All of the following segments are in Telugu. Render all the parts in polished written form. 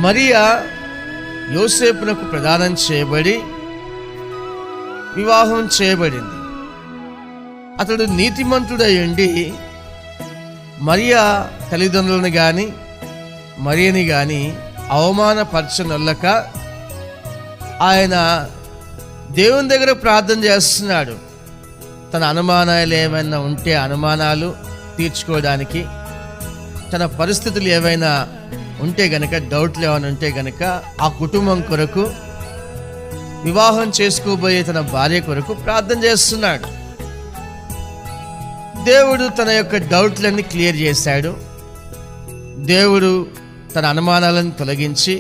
మరియా యోసేపునకు ప్రదానం చేయబడి వివాహం చేయబడింది. అతడు నీతిమంతుడై ఉండి మరియా తల్లిదండ్రులను కానీ మరియని కానీ అవమానపరచనొల్లక ఆయన దేవుని దగ్గర ప్రార్థన చేస్తున్నాడు. తన అనుమానాలు ఏమైనా ఉంటే అనుమానాలు తీర్చుకోవడానికి, తన పరిస్థితులు ఏవైనా ఉంటే గనక, డౌట్లు ఏమైనా ఉంటే గనక ఆ కుటుంబం కొరకు, వివాహం చేసుకోబోయే తన భార్య కొరకు ప్రార్థన చేస్తున్నాడు. దేవుడు తన యొక్క డౌట్లన్నీ క్లియర్ చేశాడు. దేవుడు తన అనుమానాలను తొలగించి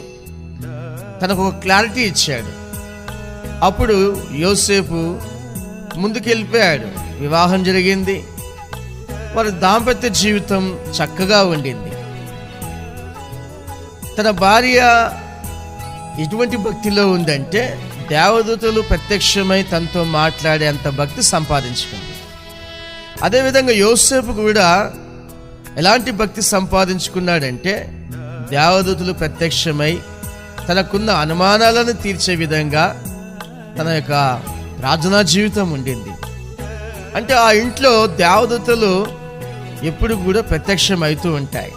తనకు ఒక క్లారిటీ ఇచ్చాడు. అప్పుడు యోసేపు ముందుకెళ్ళిపోయాడు. వివాహం జరిగింది. వారి దాంపత్య జీవితం చక్కగా ఉండింది. తన భార్య ఎటువంటి భక్తిలో ఉందంటే, దేవదూతలు ప్రత్యక్షమై తనతో మాట్లాడే అంత భక్తి సంపాదించుకుంది. అదేవిధంగా యోసేపు కూడా ఎలాంటి భక్తి సంపాదించుకున్నాడంటే, దేవదూతలు ప్రత్యక్షమై తనకున్న అనుమానాలను తీర్చే విధంగా తన యొక్క ప్రార్థనా జీవితం ఉండింది. అంటే ఆ ఇంట్లో దేవదూతలు ఎప్పుడు కూడా ప్రత్యక్షమవుతూ ఉంటాయి.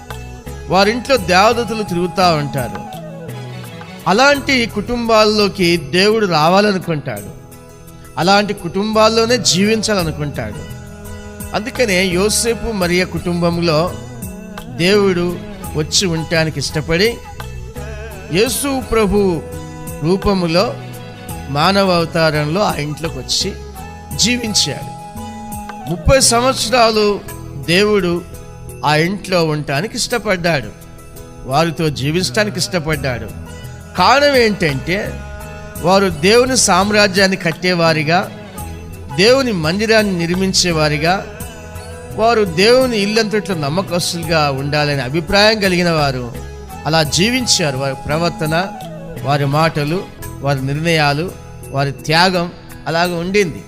వారింట్లో దేవదూతలు తిరుగుతూ ఉంటారు. అలాంటి కుటుంబాల్లోకి దేవుడు రావాలనుకుంటాడు. అలాంటి కుటుంబాల్లోనే జీవించాలనుకుంటాడు. అందుకనే యోసేపు మరియ కుటుంబంలో దేవుడు వచ్చి ఉండటానికి ఇష్టపడి యేసు ప్రభు రూపములో మానవ అవతారంలో ఆ ఇంట్లోకి వచ్చి జీవించాడు. 30 సంవత్సరాలు దేవుడు ఆ ఇంట్లో ఉండటానికి ఇష్టపడ్డాడు. వారితో జీవించడానికి ఇష్టపడ్డాడు. కారణం ఏంటంటే, వారు దేవుని సామ్రాజ్యాన్ని కట్టేవారిగా, దేవుని మందిరాన్ని నిర్మించేవారిగా, వారు దేవుని ఇల్లంతట్లో నమ్మకస్తులుగా ఉండాలనే అభిప్రాయం కలిగిన వారు అలా జీవించారు. వారి ప్రవర్తన, వారి మాటలు, వారి నిర్ణయాలు, వారి త్యాగం అలాగ ఉండింది.